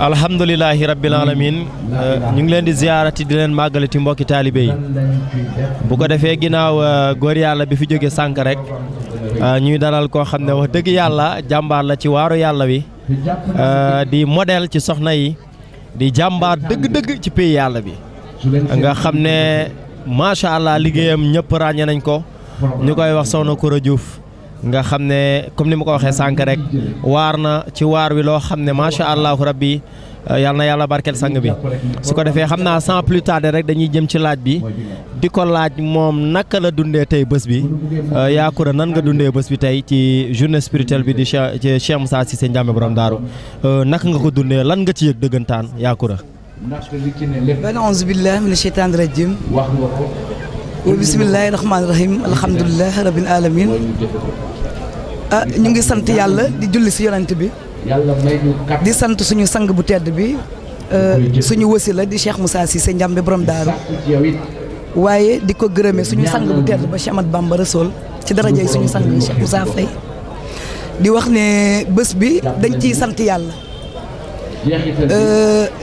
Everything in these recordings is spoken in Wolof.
alhamdulilahi rabbil alamin ñu ngi leen di ziyaarati di leen màggalati mbokki taalibe yi bu ko defee ginnaaw góor yàlla bi fi jóge sànq rek ñuy dalal koo xam ne wax dëgg yàlla jàmbaar la ci waaru yàlla wi di modèle ci soxna yi di jàmbaar dëgg-dëgg ci pays yàlla bi nga xam ne macha allah liggéeyam ñëpp ràññe nañ ko ñu koy wax Soxna Koura Diouf nga xam ne comme ni ma ko waxee sànq rek waar na ci waar wi loo xam ne macha allahu rabbi yal na yàlla barkeel sang bi su ko defee xam naa sans plus tarder rek dañuy jëm ci laaj bi di ko laaj moom naka la dundee tey bés bi yaa Koura nan nga dundee bés bi tey ci journée spirituelle bi di Cheikh Moussa Cissé Ndiamé borom daaru naka nga ko dundee lan nga ci yëg dëggantaan yaa Koura. auzu billaahi mina sheytaani rajiim wa bismillaahi rahmaani rahiim alhamdulilah rabbil aalamiin ñu ngi sant yàlla di julli si yonent bi di sant suñu sang bu tedd bi suñu wasila di Cheikh Moussa Cissé Ndiamé borom daaru waaye di ko gërëmee suñu sang bu tedd ba Cheikh Ahmadou Bamba Rassoul ci darajay suñu sang Cheikh Moussa Faye di wax ne bés bi dañ ciy sant yàlla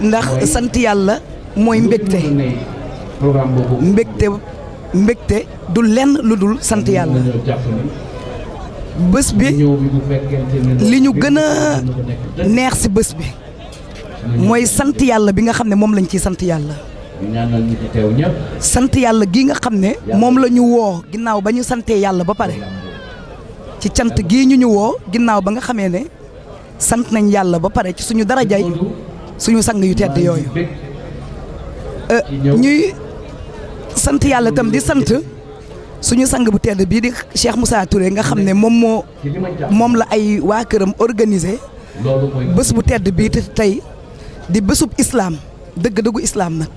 ndax sant yàlla mooy mbégte du lenn lu dul sant yàlla bés bi li ñu gën a neex ci bés bi mooy sant yàlla bi nga xam ne moom lañ ciy sant yàlla sant yàlla gi nga xam ne moom la ñu woo ginnaaw ba ñu santee yàlla ba pare ci cant gii ñu woo ginnaaw ba nga xamee ne sant nañ yàlla ba pare ci suñu darajay suñu sang yu tedd yooyu ñuy sant yàlla itam di sant suñu sang bu tedd bii di Cheikh Moussa Touré nga xam ne moom la ay waa këram organisé bés bu tedd bii te tey di bésub islam dëgg-dëggu islam nag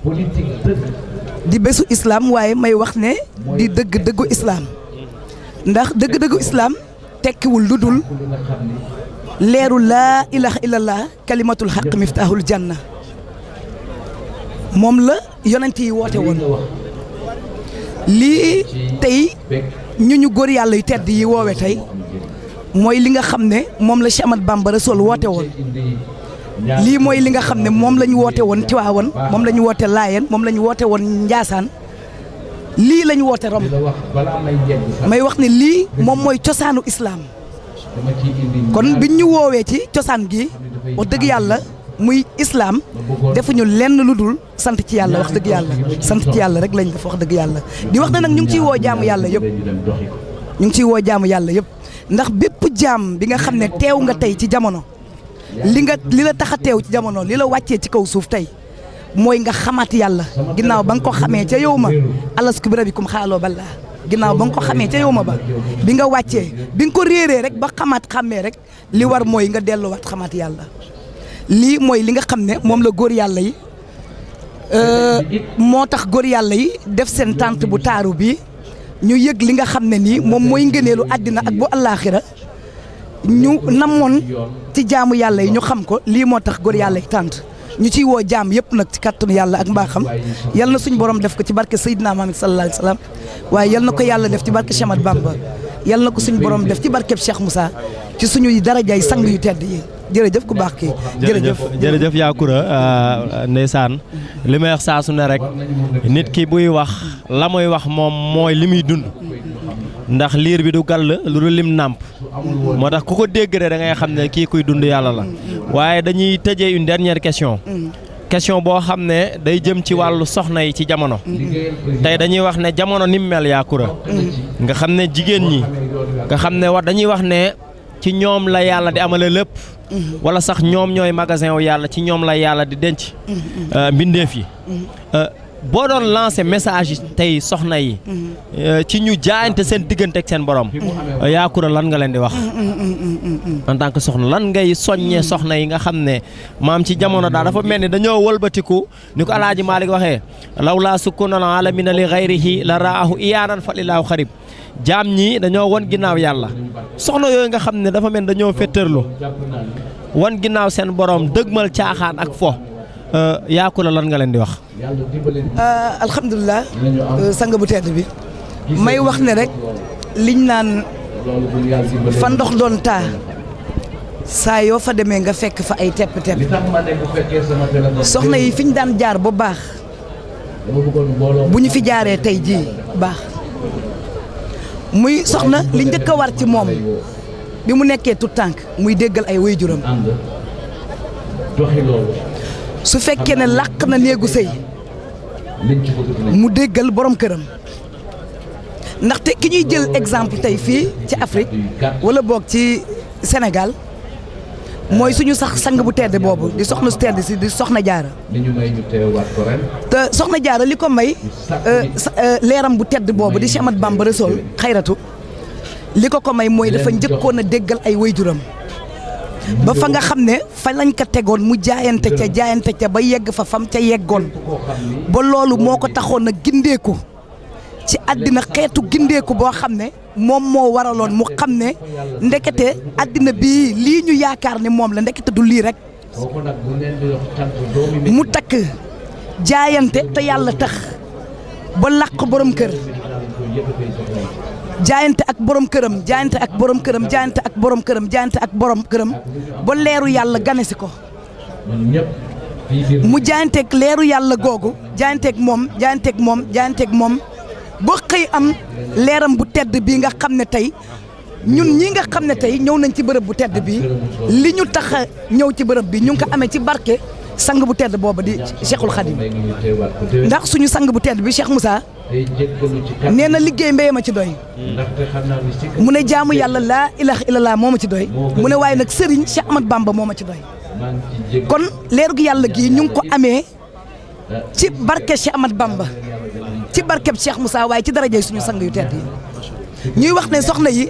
di bésu islam waaye may wax ne di dëgg-dëggu islam ndax dëgg-dëggu islam tekkiwul lu dul leeru laa ilaha illallah kalimatul xaq miftaaxul janna moom la yonent yi woote woon lii tey ñu góor yàlla yu tedd yi woowe tey mooy li nga xam ne moom la Cheikh Ahmadou Bamba Rassoul woote woon lii mooy li nga xam ne moom la ñu woote woon Tiwaawan moom la ñu woote Laayeen moom la ñu woote woon Njaasaan lii la ñu woote Rom may wax ne lii moom mooy cosaanu islaam kon biñ ñu woowee ci cosaan gi wax dëgg yàlla muy islaam defuñu lenn lu dul sant ci yàlla wax dëgg yàlla sant ci yàlla rek lañ def wax dëgg yàlla di wax ne nag ñu ngi ciy woo jaamu yàlla yëpp ñu ngi ciy woo jaamu yàlla yëpp ndax bépp jaam bi nga xam ne teew nga tey ci jamono li la tax a teew ci jamono li la wàccee ci kaw suuf tey mooy nga xamaat yàlla ginnaaw ba nga ko xamee ca yow ma alastu bi rabbikum xaaloo ballaa ginnaaw ba nga ko xamee ca yow ma ba bi nga wàccee bi nga ko réeree rek ba xàmmee rek li war mooy nga delluwaat xamaat yàlla lii mooy li nga xam ne moom la góor yàlla yi moo tax góor yàlla yi def seen tànt bu taaru bi ñu yëg li nga xam ne nii moom mooy ngëneelu àddina ak bu àllaaxira ñu namoon ci jaamu yàlla yi ñu xam ko lii moo tax góor yàlla yi tànt ñu ciy woo jaam yëpp nag ci kàttanu yàlla ak mbaaxam yal na suñu borom def ko ci barke Seydina Muhammad sallallahu alayhi wa sallam waaye yal na ko yàlla def ci barke Cheikh Ahmadou Bamba yal na ko suñu borom def ci barkeb Cheikh Moussa ci suñuy darajaay sang yu tedd yi jërëjëf ku baax kii jërëjëf yaa Koura ndeysaan li may wax saa su ne rek nit ki buy wax la muy wax moom mooy li muy dund ndax liir bi du gàll lu dul lim nàmp moo tax ku ko dégg rek da ngay xam ne kii kuy dund yàlla la waaye dañuy tëjee une dernière question boo xam ne day jëm ci wàllu soxna yi ci jamono tey dañuy wax ne jamono ni mu mel yaa Koura nga xam ne jigéen ñi nga xam ne dañuy wax ne ci ñoom la yàlla di amale lépp wala sax ñoom ñooy magasin wu yàlla ci ñoom la yàlla di denc mbindeef yi boo doon lancé message yi tey soxna yi ci ñu jaayante seen diggante ak seen borom yaa Koura lan nga leen di wax en tant que soxna lan ngay soññee soxna yi nga xam ne maam ci jamono daal dafa mel ni dañoo wëlbatiku ni ko Alaaji Maalik waxee law laa sukkunal alamina li xayrihi la raahu iyaanan fa lillaahu xarib jaam ñi dañoo won ginnaaw yàlla soxna yooyu nga xam ne dafa mel dañoo fetterlu wan ginnaaw seen borom dëgmal caaxaan ak fo yaa Koura lan nga leen di wax. alhamdulilah sang bu tedd bi may wax ne rek liñ naan fa ndox doon taa saa yoo fa demee nga fekk fa ay tepp-tepp soxna yi fi ñu daan jaar ba baax bu ñu fi jaaree tey jii baax muy soxna li njëkk a war ci moom bi mu nekkee tout tànk muy déggal ay waajuram su fekkee ne làq na néegu sëy mu déggal borom këram ndaxte ki ñuy jël exemple tey fii ci Afrique wala boog ci Sénégal mooy suñu sax sang bu tedd boobu di soxna su tedd si di soxna jaara te soxna jaara li ko may leeram bu tedd boobu di Cheikh Ahmadou Bamba Rassoul xayratu li ko may mooy dafa njëkkoon a déggal ay waajuram ba fa nga xam ne fa lañ ko tegoon mu jaayante ca ba yegg fa fam ca yeggoon ba loolu moo ko taxoon a gindeeku ci àddina xeetu gindeeku boo xam ne moom moo waraloon mu xam ne ndekete àddina bii lii ñu yaakaar ne moom la ndekete du lii rek mu takk jaayante te yàlla tax ba làq borom kër jaayante ak borom këram jaayante ak borom këram jaayante ak borom këram jaayante ak borom këram ba leeru yàlla ganesi ko mu jaayanteeg leeru yàlla googu jaayanteeg moom ba xëy am leeram bu tedd bii nga xam ne tey ñun ñi nga xam ne tey ñëw nañ ci bërëb bu tedd bi li ñu tax a ñëw ci bërëb bi ñu ngi ko amee ci barke sang bu tedd booba di Cheikhul Khadim ndax suñu sang bu tedd bi Cheikh Moussa nee na liggéey mbéy ma ci doy mu ne jaamu yàlla laa ilaha illallah moo ma ci doy mu ne waaye nag Serigne Cheikh Ahmadou Bamba moo ma ci doy kon leeru gi yàlla gii ñu ngi ko amee ci barke Cheikh Ahmadou Bamba ci barkeb Cheikh Moussa waaye ci darajay suñu sang yu tedd yi ñuy wax ne soxna yi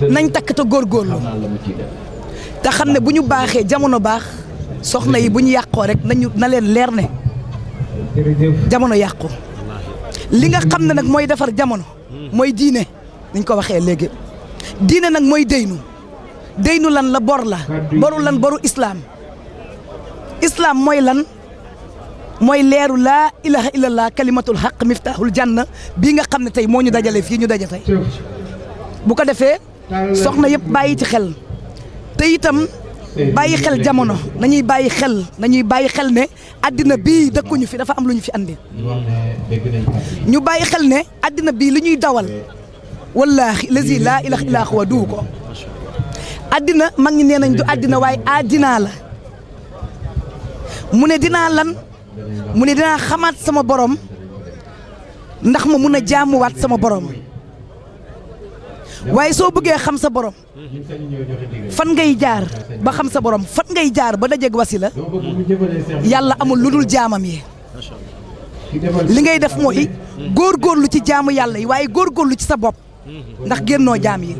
nañ takk te góorgóorlu te xam ne bu ñu baaxee jamono baax soxna yi bu ñu yàqoo rek na leen leer ne jamono yàqu li nga xam ne nag mooy defar jamono mooy diine niñ ko waxee léegi diine nag mooy deynu lan la bor la boru islaam mooy lan mooy leeru laa ilaha illallah kalimatul haq miftahul janna bii nga xam ne tey moo ñu dajale fii ñu daje tey bu ko defee soxna yëpp bàyyi ci xel te itam bàyyi xel jamono nañuy bàyyi xel ne àddina bii dëkkuñu fi dafa am lu ñu fi andi ñu bàyyi xel ne àddina bii li ñuy dawal wallaahi lazi laa ilaha illa huwa du ko àddina mag ñi nee nañ du àddina waaye àddinaa la mu ne dinaa lan mu ne dinaa xamaat sama borom ndax ma mun a jaamuwaat sama borom waaye soo bëggee xam sa borom fan ngay jaar ba xam sa borom fan ngay jaar ba dajeeg wasila yàlla amul lu dul jaamam yi li ngay def mooy góorgóorlu ci jaamu yàlla yi waaye góorgóorlu ci sa bopp ndax génnoo jaam yi